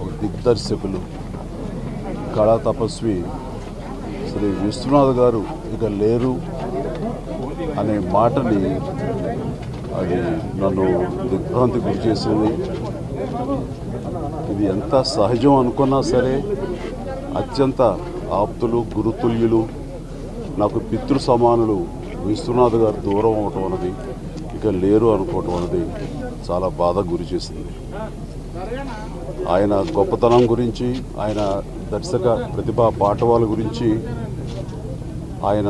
ఒక దిగ్దర్శకులు కళా తపస్వి శ్రీ విశ్వనాథ్ గారు ఇక లేరు అనే మాటని అది నన్ను దిగ్భ్రాంతి గురి చేసింది. ఇది ఎంత సహజం అనుకున్నా సరే అత్యంత ఆప్తులు గురుతుల్యులు నాకు పితృ సమానులు విశ్వనాథ్ గారు దూరం అవటం అన్నది, ఇక లేరు అనుకోవటం అన్నది చాలా బాధ గురి చేసింది. ఆయన గొప్పతనం గురించి, ఆయన దర్శక ప్రతిభా పాఠవాల గురించి, ఆయన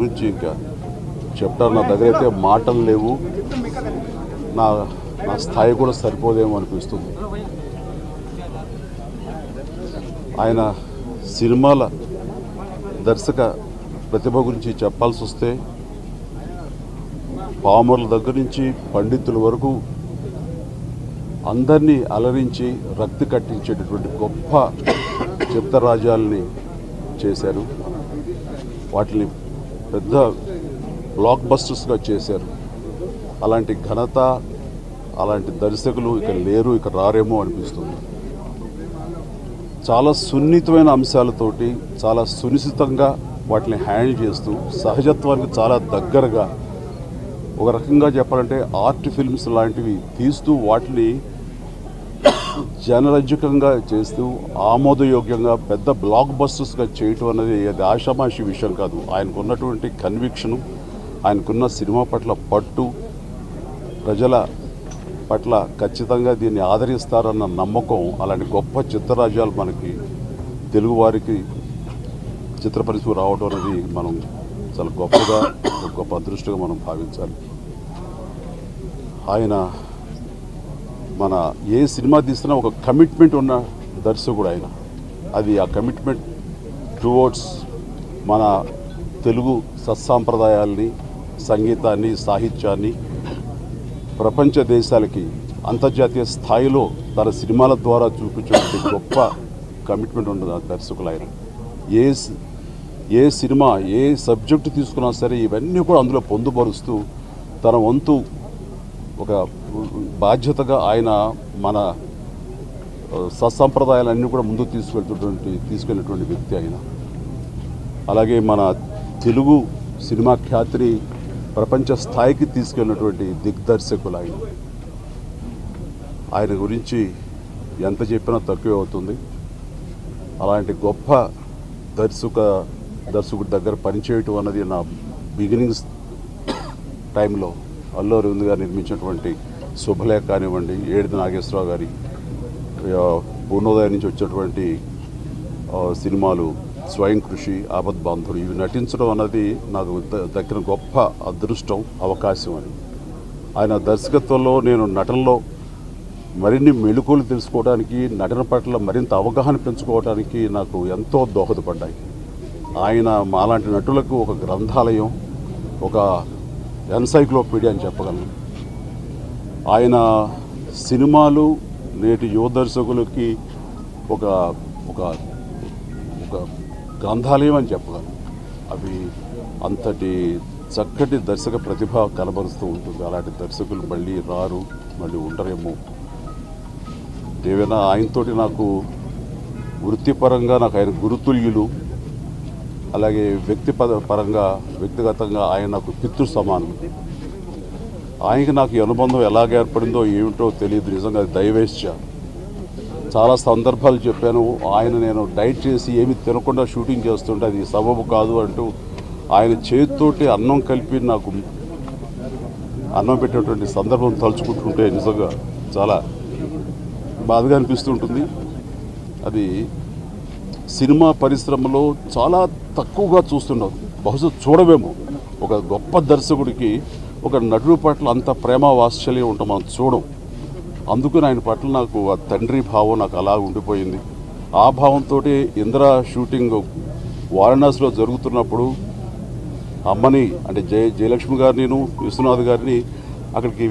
గురించి ఇంకా చెప్తారు. నా దగ్గర అయితే మాటలు లేవు, నా స్థాయి కూడా సరిపోదేమో అనిపిస్తుంది. ఆయన సినిమాల దర్శక ప్రతిభ గురించి చెప్పాల్సి వస్తే పామర్ల దగ్గర నుంచి పండితుల వరకు అందరినీ అలరించి రక్తి కట్టించేటటువంటి గొప్ప చిత్రరాజాలని చేశారు. వాటిని పెద్ద బ్లాక్ బస్టర్స్గా చేశారు. అలాంటి ఘనత, అలాంటి దర్శకులు ఇక లేరు, ఇక రారేమో అనిపిస్తుంది. చాలా సున్నితమైన అంశాలతోటి చాలా సునిశ్చితంగా వాటిని హ్యాండిల్ చేస్తూ సహజత్వానికి చాలా దగ్గరగా, ఒక రకంగా చెప్పాలంటే ఆర్ట్ ఫిల్మ్స్ లాంటివి తీస్తూ వాటిని జనరంజకంగా చేస్తూ ఆమోదయోగ్యంగా పెద్ద బ్లాక్ బస్టర్స్గా చేయటం అనేది అది ఆషామాషి విషయం కాదు. ఆయనకున్నటువంటి కన్విక్షను, ఆయనకున్న సినిమా పట్ల పట్టు, ప్రజల పట్ల ఖచ్చితంగా దీన్ని ఆదరిస్తారన్న నమ్మకం, అలాంటి గొప్ప చిత్రరాజ్యాలు మనకి తెలుగువారికి చిత్ర పరిశ్రమ రావడం అనేది మనం చాలా గొప్పగా, గొప్ప అదృష్టంగా మనం భావించాలి. ఆయన మన ఏ సినిమా తీసినా ఒక కమిట్మెంట్ ఉన్న దర్శకుడు ఆయన. అది ఆ కమిట్మెంట్ టువర్డ్స్ మన తెలుగు సత్సాంప్రదాయాల్ని, సంగీతాన్ని, సాహిత్యాన్ని ప్రపంచ దేశాలకి అంతర్జాతీయ స్థాయిలో తన సినిమాల ద్వారా చూపించేటువంటి గొప్ప కమిట్మెంట్ ఉన్న దర్శకులు ఆయన. ఏ సినిమా, ఏ సబ్జెక్టు తీసుకున్నా సరే ఇవన్నీ కూడా అందులో పొందుపరుస్తూ తన వంతు ఒక బాధ్యతగా ఆయన మన సత్సంప్రదాయాలన్నీ కూడా ముందుకు తీసుకెళ్ళినటువంటి వ్యక్తి ఆయన. అలాగే మన తెలుగు సినిమా ఖ్యాతిని ప్రపంచ స్థాయికి తీసుకెళ్ళినటువంటి దిగ్దర్శకులు ఆయన. ఆయన గురించి ఎంత చెప్పినా తక్కువే అవుతుంది. అలాంటి గొప్ప దర్శకుడి దగ్గర పనిచేయటం అన్నది నా బిగినింగ్స్ టైంలో అల్లు అరవింద్ గారు నిర్మించినటువంటి శుభలేఖ కానివ్వండి, ఏడిది నాగేశ్వరరావు గారి పూర్ణోదయం నుంచి వచ్చేటువంటి సినిమాలు స్వయం కృషి, ఆపద్ బాంధుడు, ఇవి నటించడం అన్నది నాకు దక్కిన గొప్ప అదృష్టం, అవకాశం అని. ఆయన దర్శకత్వంలో నేను నటనలో మరిన్ని మెళుకువలు తెలుసుకోవడానికి, నటన పట్ల మరింత అవగాహన పెంచుకోవడానికి నాకు ఎంతో దోహదపడ్డాయి. ఆయన మాలాంటి నటులకు ఒక గ్రంథాలయం, ఒక ఎన్సైక్లోపీడియా అని చెప్పగలను. ఆయన సినిమాలు నేటి యువ దర్శకులకి ఒక ఒక ఒక గ్రంథాలయం అని చెప్పగలను. అవి అంతటి చక్కటి దర్శక ప్రతిభ కనబరుస్తూ ఉంటుంది. అలాంటి దర్శకులు మళ్ళీ రారు, మళ్ళీ ఉండరేమో. ఏవైనా ఆయనతోటి నాకు వృత్తిపరంగా నాకు ఆయన గురుతుల్యులు, అలాగే వ్యక్తిగతంగా ఆయన నాకు పితృ సమానం. ఆయనకి నాకు ఈ అనుబంధం ఎలాగ ఏర్పడిందో ఏమిటో తెలియదు. నిజంగా దైవేచ్ఛ. చాలా సందర్భాలు చెప్పాను. నేను డైట్ చేసి ఏమి తినకుండా షూటింగ్ చేస్తుంటే అది సబబు కాదు అంటూ ఆయన చేతితోటి అన్నం కలిపి నాకు అన్నం పెట్టేటువంటి సందర్భం తలుచుకుంటుంటే నిజంగా చాలా బాధగా అనిపిస్తుంటుంది. అది సినిమా పరిశ్రమలో చాలా తక్కువగా చూస్తున్నాం, బహుశా చూడవేమో. ఒక గొప్ప దర్శకుడికి ఒక నటుడి పట్ల అంత ప్రేమ వాత్సల్యం ఉంటాం మనం చూడం. అందుకని ఆయన పట్ల నాకు ఆ తండ్రి భావం నాకు అలా ఉండిపోయింది. ఆ భావంతో ఇంద్ర షూటింగ్ వారణాసిలో జరుగుతున్నప్పుడు అమ్మని అంటే జయలక్ష్మి గారిని, విశ్వనాథ్ గారిని అక్కడికి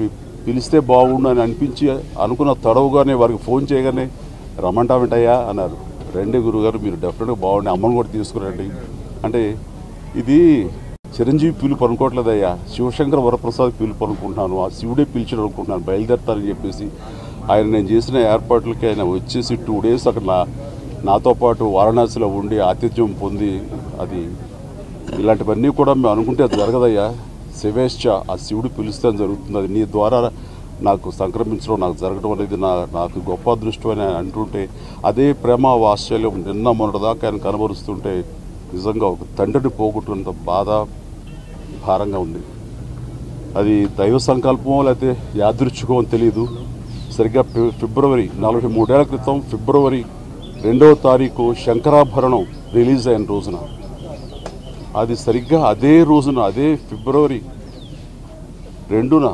పిలిస్తే బాగుండు అని అనిపించి అనుకున్న తడవుగానే వారికి ఫోన్ చేయగానే రమ్మంటామంటయ్యా అన్నారు. రండి గురుగారు, మీరు డెఫినెట్గా బాగుండి, అమ్మని కూడా తీసుకురండి అంటే, ఇది చిరంజీవి పిలుపు అనుకోవట్లేదయ్యా, శివశంకర వరప్రసాద్ పిలుపు అనుకుంటున్నాను, ఆ శివుడే పిలిచాడు అనుకుంటున్నాను, బయలుదేరతారని చెప్పేసి నేను చేసిన ఏర్పాట్లకి ఆయన వచ్చేసి 2 days అక్కడ నాతో పాటు వారణాసిలో ఉండి ఆతిథ్యం పొంది అది ఇలాంటివన్నీ కూడా మేము అనుకుంటే అది జరగదయ్యా, శివేశ్చ ఆ శివుడు పిలిస్తే జరుగుతుంది, అది నీ ద్వారా నాకు సంక్రమించడం నాకు జరగడం అనేది నాకు గొప్ప అదృష్టం అని అంటుంటే అదే ప్రేమ వాత్సల్యం నిన్న మొన్నటిదాకా ఆయన కనబరుస్తుంటే నిజంగా ఒక తండ్రిని పోగొట్టుకున్నంత బాధ భారంగా ఉంది. అది దైవ సంకల్పమో లేకపోతే యాదృచ్ఛికమో తెలియదు. సరిగ్గా ఫిబ్రవరి 43 ఏళ్ల క్రితం ఫిబ్రవరి 2వ తారీఖు శంకరాభరణం రిలీజ్ అయిన రోజున, అది సరిగ్గా అదే రోజున అదే ఫిబ్రవరి 2న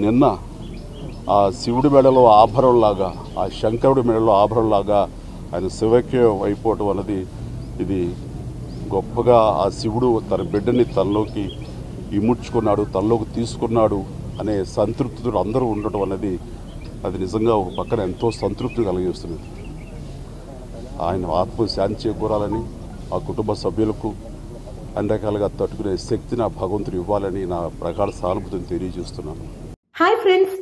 నిన్న ఆ శివుడి మెడలో ఆభరణలాగా ఆ శంకరుడి మెడలో ఆభరణలాగా ఆయన శివైక్యం అయిపోవటం అన్నది ఇది గొప్పగా ఆ శివుడు తన బిడ్డని తనలోకి ఇముడ్చుకున్నాడు, తనలోకి తీసుకున్నాడు అనే సంతృప్తితో అందరూ ఉండటం అనేది అది నిజంగా ఒక పక్కన ఎంతో సంతృప్తి కలిగిస్తుంది. ఆయన ఆత్మ శాంతి చేకూరాలని ఆ కుటుంబ సభ్యులకు అన్ని రకాలుగా తట్టుకునే శక్తిని ఆ భగవంతుడు ఇవ్వాలని నా ప్రగాఢ సానుభూతిని తెలియజేస్తున్నాను. హాయ్ ఫ్రెండ్స్,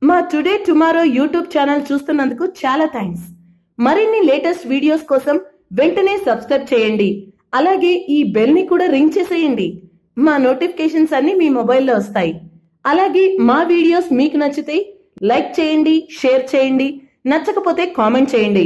మా టుడే టుమారో యూట్యూబ్ ఛానల్ చూస్తున్నందుకు చాలా థ్యాంక్స్. మరిన్ని లేటెస్ట్ వీడియోస్ కోసం వెంటనే సబ్స్క్రైబ్ చేయండి. అలాగే ఈ బెల్ ని కూడా రింగ్ చేసేయండి. మా నోటిఫికేషన్స్ అన్ని మీ మొబైల్లో వస్తాయి. అలాగే మా వీడియోస్ మీకు నచ్చితే లైక్ చేయండి, షేర్ చేయండి, నచ్చకపోతే కామెంట్ చేయండి.